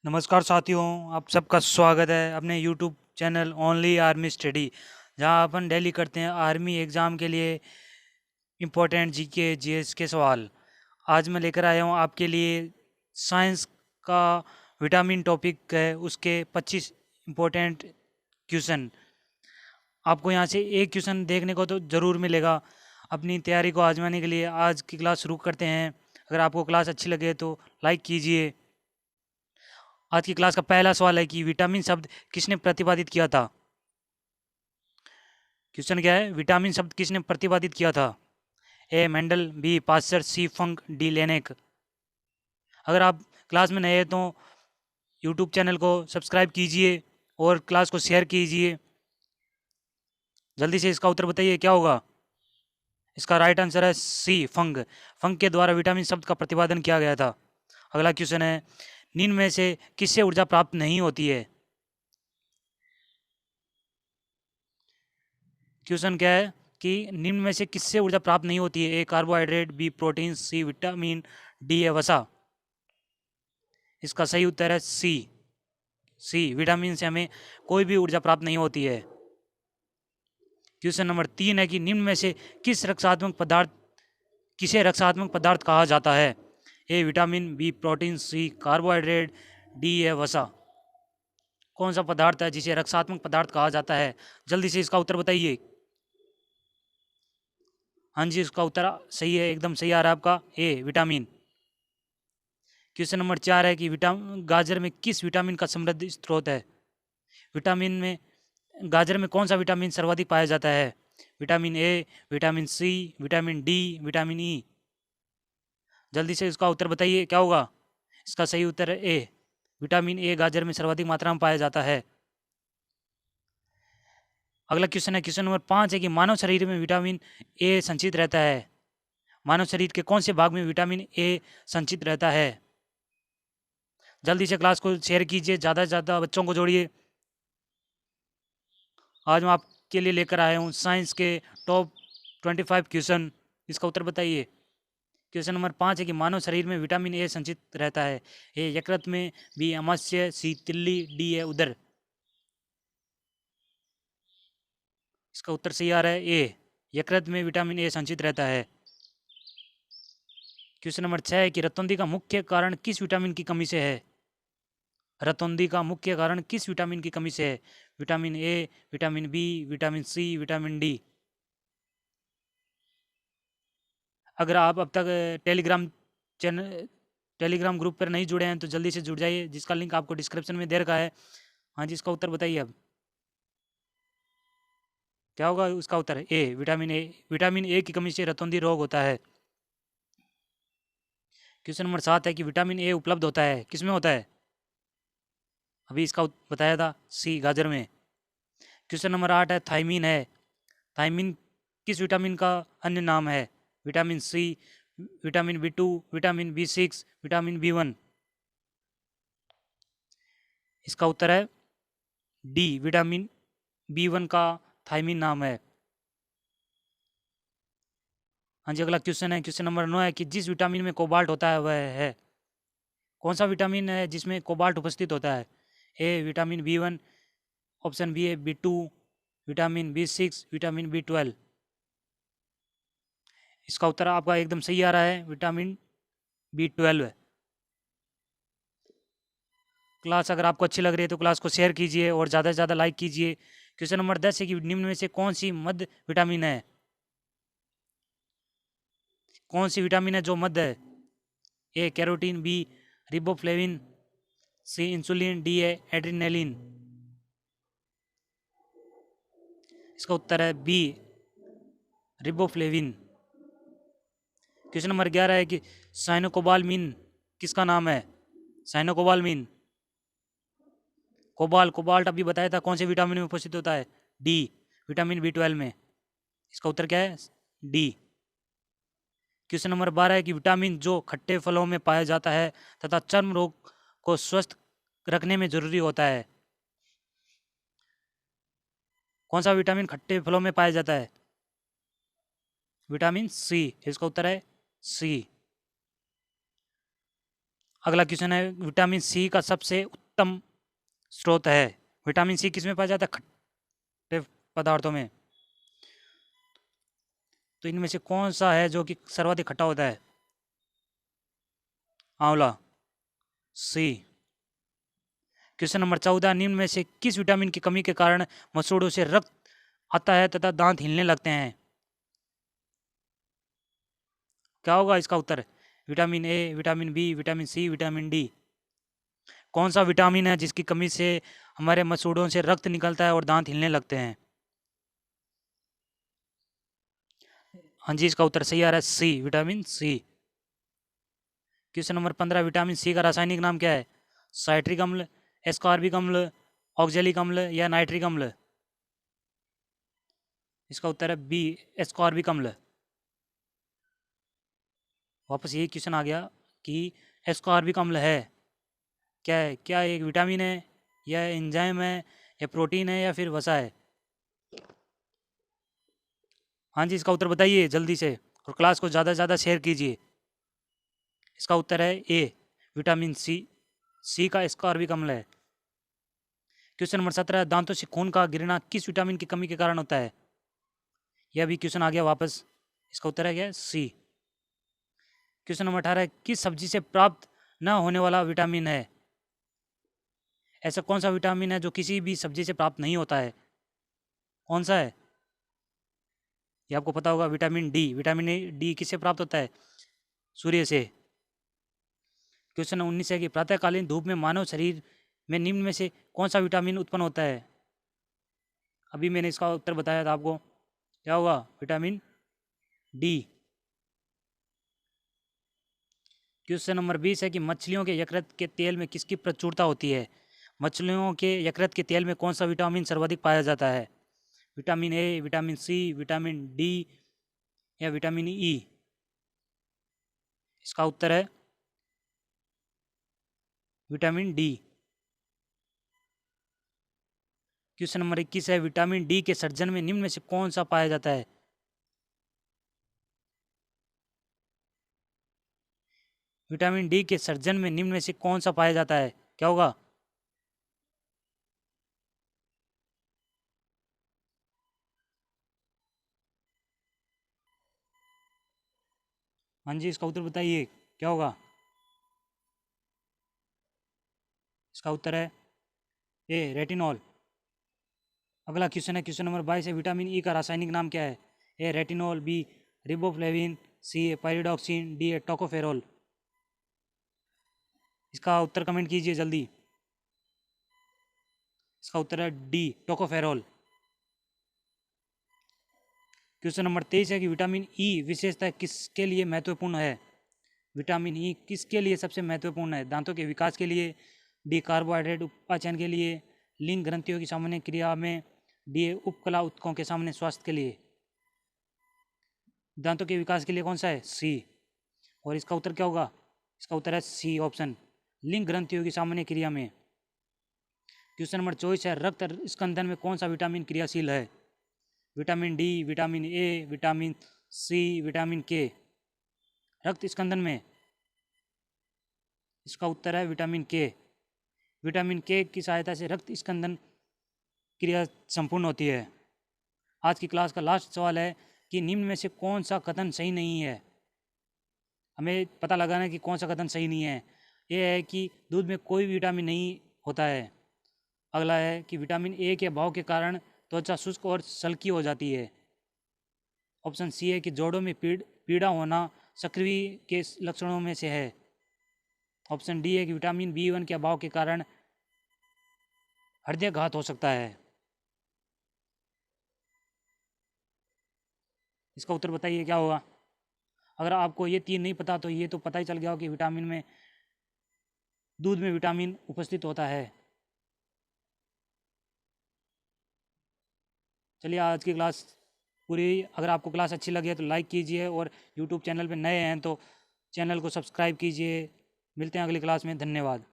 नमस्कार साथियों, आप सबका स्वागत है अपने YouTube channel only army study, जहां अपन डेली करते हैं आर्मी एग्ज़ाम के लिए इम्पोर्टेंट जीके जीएस के सवाल। आज मैं लेकर आया हूं आपके लिए साइंस का विटामिन टॉपिक है, उसके 25 इम्पोर्टेंट क्वेश्चन। आपको यहां से एक क्वेश्चन देखने को तो ज़रूर मिलेगा। अपनी तैयारी को आजमाने के लिए आज की क्लास शुरू करते हैं। अगर आपको क्लास अच्छी लगे तो लाइक कीजिए। आज की क्लास का पहला सवाल है कि विटामिन शब्द किसने प्रतिपादित किया था। क्वेश्चन क्या है, विटामिन शब्द किसने प्रतिपादित किया था। ए मेंडल, बी पास्चर, सी फंक, डी लेनेक। अगर आप क्लास में नए हैं तो यूट्यूब चैनल को सब्सक्राइब कीजिए और क्लास को शेयर कीजिए। जल्दी से इसका उत्तर बताइए क्या होगा। इसका राइट आंसर है सी फंग। फंग के द्वारा विटामिन शब्द का प्रतिपादन किया गया था। अगला क्वेश्चन है, निम्न में से किससे ऊर्जा प्राप्त नहीं होती है। क्वेश्चन क्या है कि निम्न में से किससे ऊर्जा प्राप्त नहीं होती है। A carbohydrate, B protein, C vitamin, D है वसा। इसका सही उत्तर है सी। सी विटामिन से हमें कोई भी ऊर्जा प्राप्त नहीं होती है। क्वेश्चन नंबर 3 है कि निम्न में से किसे रक्षात्मक पदार्थ कहा जाता है। A vitamin, B protein, C carbohydrate, D है वसा। कौन सा पदार्थ है जिसे रक्षात्मक पदार्थ कहा जाता है। जल्दी से इसका उत्तर बताइए। हाँ जी, इसका उत्तर सही है, एकदम सही आ रहा है आपका, ए विटामिन। क्वेश्चन नंबर 4 है कि गाजर में किस विटामिन का समृद्ध स्रोत है। विटामिन में गाजर में कौन सा विटामिन सर्वाधिक पाया जाता है। Vitamin A, vitamin C, vitamin D, vitamin E. जल्दी से इसका उत्तर बताइए क्या होगा। इसका सही उत्तर है ए। विटामिन ए गाजर में सर्वाधिक मात्रा में पाया जाता है। अगला क्वेश्चन है, क्वेश्चन नंबर 5 है कि मानव शरीर में विटामिन ए संचित रहता है। मानव शरीर के कौन से भाग में विटामिन ए संचित रहता है। जल्दी से क्लास को शेयर कीजिए, ज़्यादा से ज़्यादा बच्चों को जोड़िए। आज मैं आपके लिए लेकर आया हूँ साइंस के टॉप 25 क्वेश्चन। इसका उत्तर बताइए। क्वेश्चन नंबर 5 है कि मानव शरीर में विटामिन ए संचित रहता है। ए यकृत में, बी अमाशय, सी तिल्ली, डी है उदर। इसका उत्तर सही आ रहा है ए। यकृत में विटामिन ए संचित रहता है। क्वेश्चन नंबर 6 है कि रतौंधी का मुख्य कारण किस विटामिन की कमी से है। रतौंधी का मुख्य कारण किस विटामिन की कमी से है। Vitamin A, vitamin B, vitamin C, vitamin D. अगर आप अब तक चैनल टेलीग्राम ग्रुप पर नहीं जुड़े हैं तो जल्दी से जुड़ जाइए, जिसका लिंक आपको डिस्क्रिप्शन में दे रखा है। हाँ जी, इसका उत्तर बताइए अब क्या होगा। उसका उत्तर A vitamin A. Vitamin A की कमी से रतौंधी रोग होता है। क्वेश्चन नंबर 7 है कि विटामिन ए उपलब्ध होता है किसमें होता है। अभी इसका बताया था सी गाजर में। क्वेश्चन नंबर 8 है, थायमीन है। थायमीन किस विटामिन का अन्य नाम है। Vitamin C, vitamin B 2, vitamin B 6, vitamin B 1। इसका उत्तर है डी विटामिन बी 1 का थायमीन नाम है। हाँ जी, अगला क्वेश्चन है, क्वेश्चन नंबर 9 है कि जिस विटामिन में कोबाल्ट होता है वह है। कौन सा विटामिन है जिसमें कोबाल्ट उपस्थित होता है। A vitamin B 1, option B है B 2, vitamin B 6, vitamin B 12। इसका उत्तर आपका एकदम सही आ रहा है, विटामिन बी 12। क्लास अगर आपको अच्छी लग रही है तो क्लास को शेयर कीजिए और ज़्यादा से ज़्यादा लाइक कीजिए। क्वेश्चन नंबर 10 है कि निम्न में से कौन सी मध्य विटामिन है। कौन सी विटामिन है जो मध्य है। A carotene, B riboflavin, C insulin, D है एड्रिनलिन। इसका उत्तर है बी रिबोफ्लेविन। क्वेश्चन नंबर 11 है कि साइनोकोबालमीन किसका नाम है। साइनोकोबालमीन, कोबाल्ट अभी बताया था कौन से विटामिन में उपस्थित होता है। डी विटामिन बी 12 में। इसका उत्तर क्या है, डी। क्वेश्चन नंबर 12 है कि विटामिन जो खट्टे फलों में पाया जाता है तथा चर्म रोग को स्वस्थ रखने में जरूरी होता है। कौन सा विटामिन खट्टे फलों में पाया जाता है। Vitamin C. इसका उत्तर है सी। अगला क्वेश्चन है, विटामिन सी का सबसे उत्तम स्रोत है। विटामिन सी किस में पाया जाता है? खट्टे पदार्थों में। तो इनमें से कौन सा है जो कि सर्वाधिक खट्टा होता है? आंवला, सी। क्वेश्चन नंबर 14, निम्न में से किस विटामिन की कमी के कारण मसूड़ों से रक्त आता है तथा दांत हिलने लगते हैं? क्या होगा इसका उत्तर? Vitamin A, vitamin B, vitamin C, vitamin D. कौन सा विटामिन है जिसकी कमी से हमारे मसूड़ों से रक्त निकलता है और दांत हिलने लगते हैं? हाँ जी, इसका उत्तर सही आ रहा है, C, vitamin C. Question number 15, vitamin C का रासायनिक नाम क्या है? साइट्रिक अम्ल, एस्कॉर्बिक अम्ल, ऑक्जेलिक अम्ल या नाइट्रिक अम्ल? इसका उत्तर है बी, एस्कॉर्बिक अम्ल। वापस यही क्वेश्चन आ गया कि एस्कॉर्बिक अम्ल है क्या है? क्या एक विटामिन है या एंजाइम है या प्रोटीन है या फिर वसा है? हाँ जी, इसका उत्तर बताइए जल्दी से और क्लास को ज़्यादा से ज़्यादा शेयर कीजिए। इसका उत्तर है ए, विटामिन सी। सी का एस्कॉर्बिक अम्ल है। क्वेश्चन नंबर 17, दांतों से खून का गिरना किस विटामिन की कमी के कारण होता है? यह भी क्वेश्चन आ गया वापस। इसका उत्तर है क्या? सी। क्वेश्चन नंबर 18, किस सब्जी से प्राप्त न होने वाला विटामिन है? ऐसा कौन सा विटामिन है जो किसी भी सब्जी से प्राप्त नहीं होता है? कौन सा है? ये आपको पता होगा, विटामिन डी। विटामिन डी किससे प्राप्त होता है? सूर्य से। क्वेश्चन 19 है कि प्रातःकालीन धूप में मानव शरीर में निम्न में से कौन सा विटामिन उत्पन्न होता है? अभी मैंने इसका उत्तर बताया था आपको। क्या होगा? Vitamin D. क्वेश्चन नंबर 20 है कि मछलियों के यकृत के तेल में किसकी प्रचुरता होती है? मछलियों के यकृत के तेल में कौन सा विटामिन सर्वाधिक पाया जाता है? Vitamin A, vitamin C, vitamin D या विटामिन ई? इसका उत्तर है विटामिन डी। क्वेश्चन नंबर 21 है, विटामिन डी के सर्जन में निम्न में से कौन सा पाया जाता है? विटामिन डी के सर्जन में निम्न में से कौन सा पाया जाता है? क्या होगा? हाँ जी, इसका उत्तर बताइए क्या होगा? इसका उत्तर है ए, रेटिनॉल। अगला क्वेश्चन है, क्वेश्चन नंबर 22 है, विटामिन ई का रासायनिक नाम क्या है? ए, रेटिनॉल, बी, रिबोफ्लेविन, सी, पाइरिडॉक्सिन, डी, टोकोफेरोल? इसका उत्तर कमेंट कीजिए जल्दी। इसका उत्तर है डी, टोकोफेरोल। क्वेश्चन नंबर 23 है कि विटामिन ई विशेषता किसके लिए महत्वपूर्ण है? विटामिन ई किसके लिए सबसे महत्वपूर्ण है? दांतों के विकास के लिए, डी, कार्बोहाइड्रेट उपाचन के लिए, लिंग ग्रंथियों की सामान्य क्रिया में, डी, उपकला ऊतकों के सामान्य स्वास्थ्य के लिए? दांतों के विकास के लिए कौन सा है? सी। और इसका उत्तर क्या होगा? इसका उत्तर है सी, ऑप्शन, लिंग ग्रंथियों की सामान्य क्रिया में। क्वेश्चन नंबर 24 है, रक्त स्कंदन में कौन सा विटामिन क्रियाशील है? Vitamin D, vitamin A, vitamin C, vitamin K? रक्त स्कंदन में इसका उत्तर है विटामिन के। विटामिन के की सहायता से रक्त स्कंदन क्रिया संपूर्ण होती है। आज की क्लास का लास्ट सवाल है कि निम्न में से कौन सा कथन सही नहीं है? हमें पता लगाना है कि कौन सा कथन सही नहीं है। यह है कि दूध में कोई विटामिन नहीं होता है। अगला है कि विटामिन ए के अभाव के कारण त्वचा शुष्क और सल्की हो जाती है। ऑप्शन सी है कि जोड़ों में पीड़ा होना सक्रिय के लक्षणों में से है। ऑप्शन डी है कि विटामिन बी1 के अभाव के कारण हृदयाघात हो सकता है। इसका उत्तर बताइए क्या होगा? अगर आपको ये तीन नहीं पता तो ये तो पता ही चल गया हो कि विटामिन में, दूध में विटामिन उपस्थित होता है। चलिए, आज की क्लास पूरी। अगर आपको क्लास अच्छी लगी है तो लाइक कीजिए और यूट्यूब चैनल पर नए हैं तो चैनल को सब्सक्राइब कीजिए। मिलते हैं अगली क्लास में। धन्यवाद।